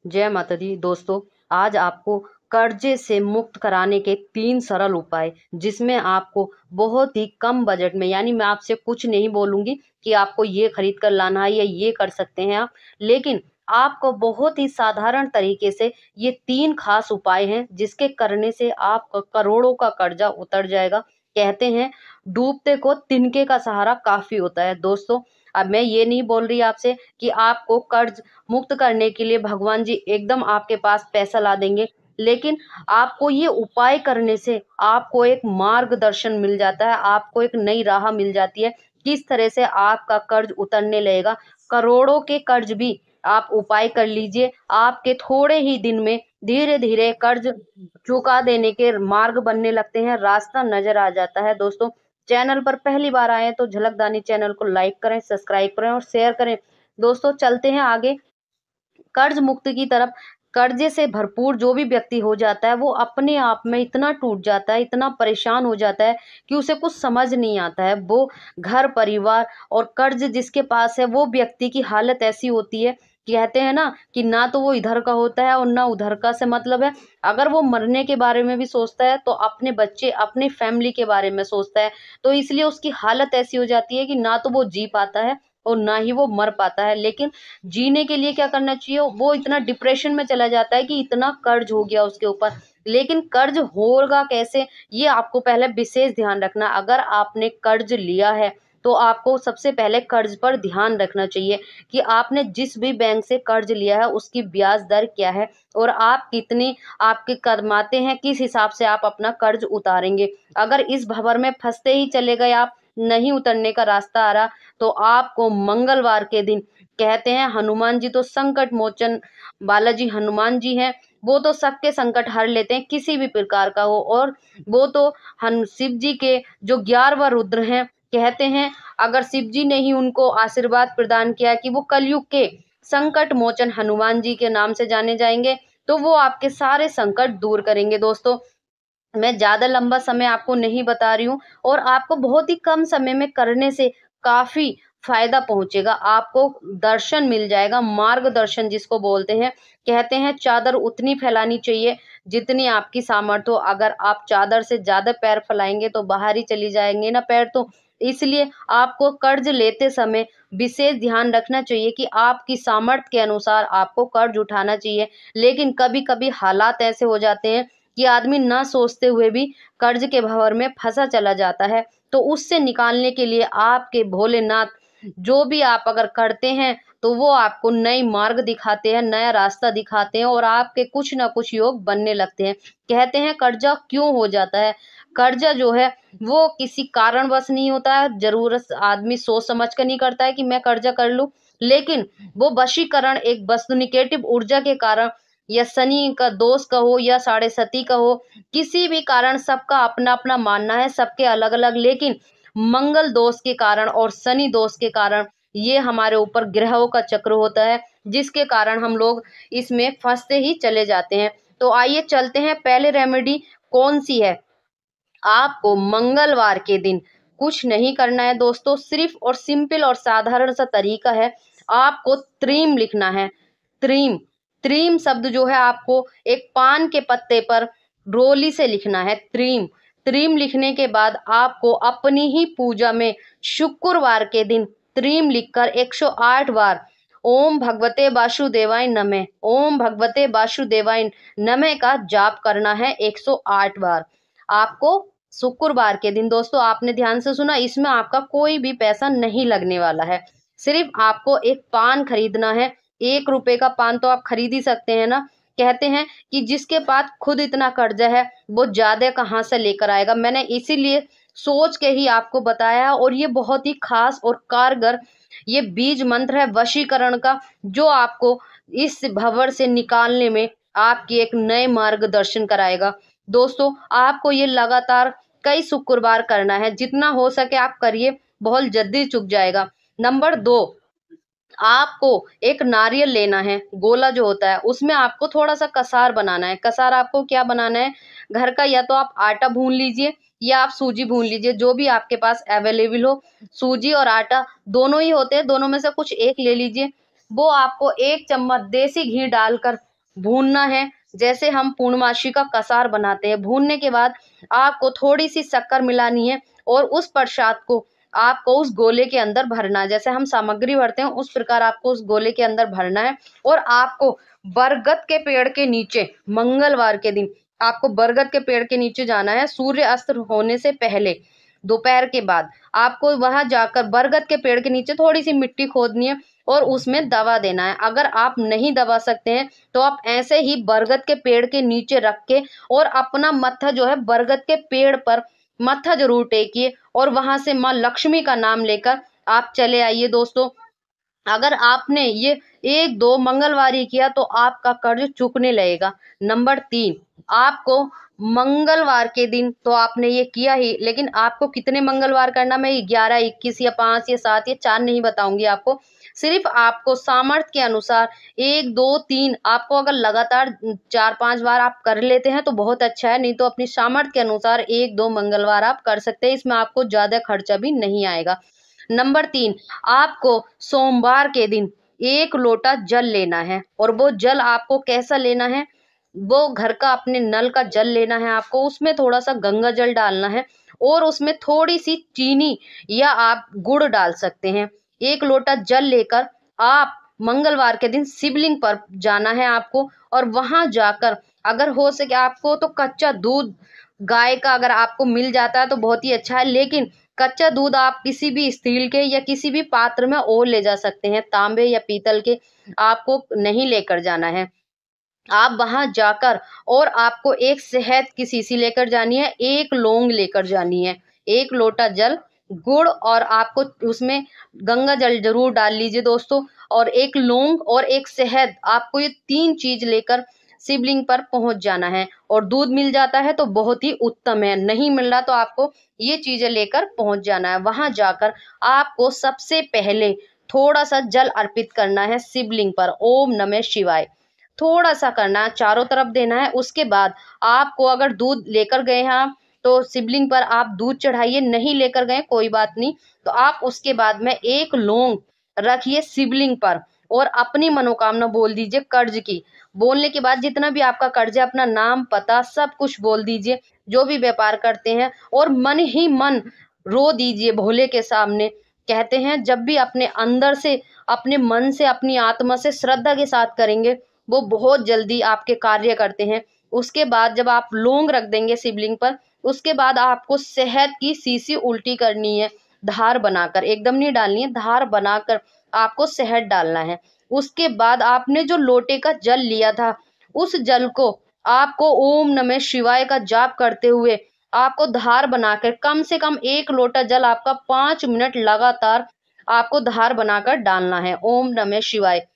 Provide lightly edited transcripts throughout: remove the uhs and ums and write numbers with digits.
जय माता दी। दोस्तों, आज आपको कर्जे से मुक्त कराने के 3 सरल उपाय, जिसमें आपको बहुत ही कम बजट में, यानी मैं आपसे कुछ नहीं बोलूँगी कि आपको ये खरीद कर लाना है या ये कर सकते हैं आप, लेकिन आपको बहुत ही साधारण तरीके से ये 3 खास उपाय हैं, जिसके करने से आपका करोड़ों का कर्जा उतर जाएगा। कहते हैं, डूबते को तिनके का सहारा काफ़ी होता है। दोस्तों, अब मैं ये नहीं बोल रही आपसे कि आपको कर्ज मुक्त करने के लिए भगवान जी एकदम आपके पास पैसा ला देंगे, लेकिन आपको ये उपाय करने से आपको एक मार्गदर्शन मिल जाता है, आपको एक नई राह मिल जाती है, किस तरह से आपका कर्ज उतरने लगेगा। करोड़ों के कर्ज भी आप उपाय कर लीजिए, आपके थोड़े ही दिन में धीरे-धीरे कर्ज चुका देने के मार्ग बनने लगते हैं, रास्ता नज़र आ जाता है। दोस्तों, चैनल पर पहली बार आए हैं तो झलकदानी चैनल को लाइक करें, सब्सक्राइब करें और शेयर करें। दोस्तों, चलते हैं आगे कर्ज मुक्ति की तरफ। कर्जे से भरपूर जो भी व्यक्ति हो जाता है, वो अपने आप में इतना टूट जाता है, इतना परेशान हो जाता है कि उसे कुछ समझ नहीं आता है। वो घर परिवार और कर्ज जिसके पास है, वो व्यक्ति की हालत ऐसी होती है, कहते हैं ना कि ना तो वो इधर का होता है और ना उधर का से मतलब है। अगर वो मरने के बारे में भी सोचता है तो अपने बच्चे, अपनी फैमिली के बारे में सोचता है। तो इसलिए उसकी हालत ऐसी हो जाती है कि ना तो वो जी पाता है और ना ही वो मर पाता है। लेकिन जीने के लिए क्या करना चाहिए, वो इतना डिप्रेशन में चला जाता है कि इतना कर्ज हो गया उसके ऊपर। लेकिन कर्ज होगा कैसे, ये आपको पहले विशेष ध्यान रखना। अगर आपने कर्ज लिया है तो आपको सबसे पहले कर्ज पर ध्यान रखना चाहिए कि आपने जिस भी बैंक से कर्ज लिया है उसकी ब्याज दर क्या है और आप कितनी आपके कमाते हैं, किस हिसाब से आप अपना कर्ज उतारेंगे। अगर इस भंवर में फंसते ही चले गए आप, नहीं उतरने का रास्ता आ रहा, तो आपको मंगलवार के दिन, कहते हैं हनुमान जी तो संकट मोचन बालाजी हनुमान जी हैं, वो तो सबके संकट हर लेते हैं, किसी भी प्रकार का हो। और वो तो शिव जी के जो 11वां रुद्र हैं, कहते हैं अगर शिव जी ने ही उनको आशीर्वाद प्रदान किया कि वो कलयुग के संकट मोचन हनुमान जी के नाम से जाने जाएंगे, तो वो आपके सारे संकट दूर करेंगे। दोस्तों, मैं ज़्यादा लंबा समय आपको नहीं बता रही हूँ और आपको बहुत ही कम समय में करने से काफ़ी फ़ायदा पहुँचेगा। आपको दर्शन मिल जाएगा, मार्गदर्शन जिसको बोलते हैं। कहते हैं चादर उतनी फैलानी चाहिए जितनी आपकी सामर्थ्य हो। अगर आप चादर से ज़्यादा पैर फैलाएँगे तो बाहर ही चली जाएँगे ना पैर तो। इसलिए आपको कर्ज़ लेते समय विशेष ध्यान रखना चाहिए कि आपकी सामर्थ्य के अनुसार आपको कर्ज़ उठाना चाहिए। लेकिन कभी-कभी हालात ऐसे हो जाते हैं कि आदमी ना सोचते हुए भी कर्ज के भंवर में फंसा चला जाता है। तो उससे निकालने के लिए आपके भोलेनाथ जो भी आप अगर करते हैं तो वो आपको नई मार्ग दिखाते हैं, नया रास्ता दिखाते हैं और आपके कुछ ना कुछ योग बनने लगते हैं। कहते हैं कर्जा क्यों हो जाता है? कर्जा जो है वो किसी कारणवश नहीं होता है, ज़रूरत आदमी सोच समझ कर नहीं करता है कि मैं कर्जा कर लूँ, लेकिन वो वशीकरण एक वस्तु निगेटिव ऊर्जा के कारण या शनि का दोष का हो या साढ़े सती का हो, किसी भी कारण सबका अपना-अपना मानना है, सबके अलग-अलग। लेकिन मंगल दोष के कारण और शनि दोष के कारण ये हमारे ऊपर ग्रहों का चक्र होता है, जिसके कारण हम लोग इसमें फँसते ही चले जाते हैं। तो आइए चलते हैं, पहले रेमेडी कौन-सी है? आपको मंगलवार के दिन कुछ नहीं करना है दोस्तों, सिर्फ़ और सिंपल और साधारण सा तरीका है, आपको त्रीम लिखना है। त्रीम, त्रीम शब्द जो है आपको एक पान के पत्ते पर रोली से लिखना है त्रीम। त्रीम लिखने के बाद आपको अपनी ही पूजा में शुक्रवार के दिन त्रीम लिखकर 108 बार ओम भगवते वासुदेवाय नमः, ओम भगवते वासुदेवाय नमः का जाप करना है 108 बार। आपको शुक्रवार के दिन, दोस्तों आपने ध्यान से सुना, इसमें आपका कोई भी पैसा नहीं लगने वाला है। सिर्फ आपको एक पान खरीदना है। 1 रुपए का पान तो आप खरीद ही सकते हैं ना। कहते हैं कि जिसके पास खुद इतना कर्जा है वो ज़्यादा कहाँ से लेकर आएगा। मैंने इसीलिए सोच के ही आपको बताया है और ये बहुत ही खास और कारगर ये बीज मंत्र है वशीकरण का, जो आपको इस भंवर से निकालने में आपकी एक नए मार्गदर्शन कराएगा। दोस्तों, आपको ये लगातार कई शुक्रवार करना है, जितना हो सके आप करिए, बहुत जल्दी चुक जाएगा। नंबर 2, आपको एक नारियल लेना है, गोला जो होता है, उसमें आपको थोड़ा-सा कसार बनाना है। कसार आपको क्या बनाना है, घर का या तो आप आटा भून लीजिए या आप सूजी भून लीजिए, जो भी आपके पास अवेलेबल हो। सूजी और आटा दोनों ही होते हैं, दोनों में से कुछ एक ले लीजिए। वो आपको 1 चम्मच देसी घी डालकर भूनना है, जैसे हम पूर्णमासी का कसार बनाते हैं। भूनने के बाद आपको थोड़ी सी शक्कर मिलानी है और उस प्रसाद को आपको उस गोले के अंदर भरना है। जैसे हम सामग्री भरते हैं उस प्रकार आपको उस गोले के अंदर भरना है। और आपको बरगद के पेड़ के नीचे मंगलवार के दिन आपको बरगद के पेड़ के नीचे जाना है, सूर्य अस्त होने से पहले दोपहर के बाद। आपको वहां जाकर बरगद के पेड़ के नीचे थोड़ी सी मिट्टी खोदनी है और उसमें दवा देना है। अगर आप नहीं दबा सकते हैं तो आप ऐसे ही बरगद के पेड़ के नीचे रख के और अपना मत्था जो है बरगद के पेड़ पर मत्था जरूर टेकिए और वहां से माँ लक्ष्मी का नाम लेकर आप चले आइए। दोस्तों, अगर आपने ये 1-2 मंगलवार किया तो आपका कर्ज चुकने लगेगा। नंबर 3, आपको मंगलवार के दिन तो आपने ये किया ही, लेकिन आपको कितने मंगलवार करना, मैं 11, 21 या 5 या 7 या 4 नहीं बताऊंगी आपको। सिर्फ आपको सामर्थ्य के अनुसार 1, 2, 3 आपको अगर लगातार 4-5 बार आप कर लेते हैं तो बहुत अच्छा है, नहीं तो अपनी सामर्थ्य के अनुसार 1-2 मंगलवार आप कर सकते हैं। इसमें आपको ज्यादा खर्चा भी नहीं आएगा। नंबर 3, आपको सोमवार के दिन 1 लोटा जल लेना है और वो जल आपको कैसा लेना है, वो घर का अपने नल का जल लेना है आपको। उसमें थोड़ा सा गंगा जल डालना है और उसमें थोड़ी सी चीनी या आप गुड़ डाल सकते हैं। 1 लोटा जल लेकर आप मंगलवार के दिन शिवलिंग पर जाना है आपको और वहां जाकर अगर हो सके आपको तो कच्चा दूध गाय का अगर आपको मिल जाता है तो बहुत ही अच्छा है, लेकिन कच्चा दूध आप किसी भी स्टील के या किसी भी पात्र में और ले जा सकते हैं, तांबे या पीतल के आपको नहीं लेकर जाना है। आप वहां जाकर और आपको एक शहद की शीशी लेकर जानी है, 1 लौंग लेकर जानी है, 1 लोटा जल, गुड़ और आपको उसमें गंगा जल जरूर डाल लीजिए दोस्तों, और 1 लौंग और 1 शहद। आपको ये 3 चीज लेकर शिवलिंग पर पहुंच जाना है। और दूध मिल जाता है तो बहुत ही उत्तम है, नहीं मिल रहा तो आपको ये चीजें लेकर पहुंच जाना है। वहां जाकर आपको सबसे पहले थोड़ा सा जल अर्पित करना है शिवलिंग पर, ओम नमः शिवाय थोड़ा सा करना है, चारों तरफ देना है। उसके बाद आपको अगर दूध लेकर गए हैं आप तो शिवलिंग पर आप दूध चढ़ाइए, नहीं लेकर गए कोई बात नहीं तो आप उसके बाद में 1 लौंग रखिए शिवलिंग पर और अपनी मनोकामना बोल दीजिए कर्ज की। बोलने के बाद जितना भी आपका कर्ज है अपना नाम पता सब कुछ बोल दीजिए, जो भी व्यापार करते हैं, और मन ही मन रो दीजिए भोले के सामने। कहते हैं जब भी अपने अंदर से अपने मन से अपनी आत्मा से श्रद्धा के साथ करेंगे वो बहुत जल्दी आपके कार्य करते हैं। उसके बाद जब आप लौंग रख देंगे शिवलिंग पर, उसके बाद आपको शहद की शीशी उल्टी करनी है, धार बनाकर, एकदम नहीं डालनी है, धार बनाकर आपको शहद डालना है। उसके बाद आपने जो लोटे का जल लिया था उस जल को आपको ओम नमः शिवाय का जाप करते हुए आपको धार बनाकर कम से कम 1 लोटा जल आपका 5 मिनट लगातार आपको धार बनाकर डालना है, ओम नमः शिवाय।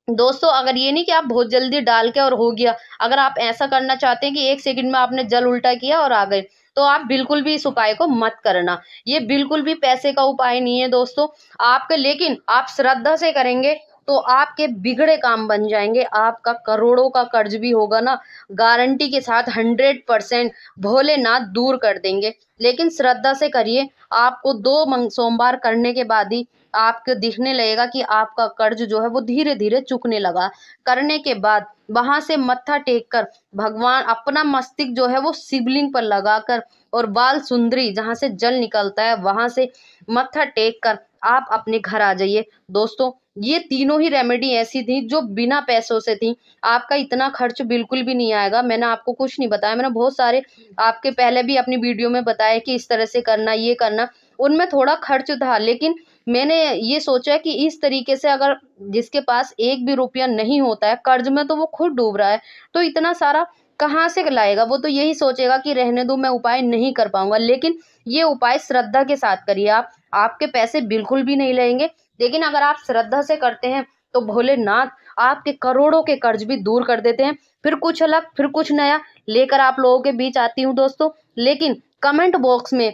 दोस्तों, अगर ये नहीं कि आप बहुत जल्दी डाल के और हो गया, अगर आप ऐसा करना चाहते हैं कि 1 सेकंड में आपने जल उल्टा किया और आ गए, तो आप बिल्कुल भी इस उपाय को मत करना। ये बिल्कुल भी पैसे का उपाय नहीं है दोस्तों आपके, लेकिन आप श्रद्धा से करेंगे तो आपके बिगड़े काम बन जाएंगे, आपका करोड़ों का कर्ज भी होगा ना, गारंटी के साथ 100% भोलेनाथ दूर कर देंगे। लेकिन श्रद्धा से करिए, आपको 2 सोमवार करने के बाद ही आपको दिखने लगेगा कि आपका कर्ज जो है वो धीरे धीरे चुकने लगा। करने के बाद वहां से मत्था टेक कर भगवान अपना मस्तिष्क जो है वो शिवलिंग पर लगाकर और बाल सुंदरी जहां से जल निकलता है वहां से मत्था टेक कर आप अपने घर आ जाइए। दोस्तों, ये तीनों ही रेमेडी ऐसी थी जो बिना पैसों से थी, आपका इतना खर्च बिल्कुल भी नहीं आएगा। मैंने आपको कुछ नहीं बताया, मैंने बहुत सारे आपके पहले भी अपनी वीडियो में बताया कि इस तरह से करना, ये करना, उनमें थोड़ा खर्च था, लेकिन मैंने ये सोचा कि इस तरीके से अगर जिसके पास 1 भी रुपया नहीं होता है कर्ज में तो वो खुद डूब रहा है, तो इतना सारा कहाँ से लाएगा। वो तो यही सोचेगा कि रहने दो, मैं उपाय नहीं कर पाऊंगा। लेकिन ये उपाय श्रद्धा के साथ करिए आप, आपके पैसे बिल्कुल भी नहीं लगेंगे। लेकिन अगर आप श्रद्धा से करते हैं तो भोलेनाथ आपके करोड़ों के कर्ज भी दूर कर देते हैं। फिर कुछ अलग, फिर कुछ नया लेकर आप लोगों के बीच आती हूँ दोस्तों। लेकिन कमेंट बॉक्स में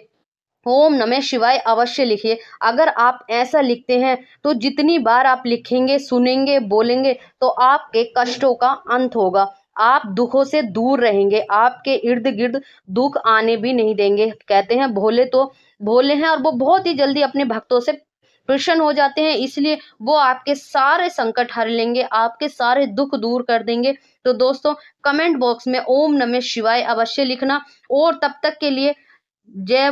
ओम नमः शिवाय अवश्य लिखिए। अगर आप ऐसा लिखते हैं तो जितनी बार आप लिखेंगे, सुनेंगे, बोलेंगे तो आपके कष्टों का अंत होगा, आप दुखों से दूर रहेंगे, आपके इर्द गिर्द दुख आने भी नहीं देंगे। कहते हैं भोले तो भोले हैं और वो बहुत ही जल्दी अपने भक्तों से प्रसन्न हो जाते हैं, इसलिए वो आपके सारे संकट हर लेंगे, आपके सारे दुख दूर कर देंगे। तो दोस्तों कमेंट बॉक्स में ओम नमः शिवाय अवश्य लिखना, और तब तक के लिए जय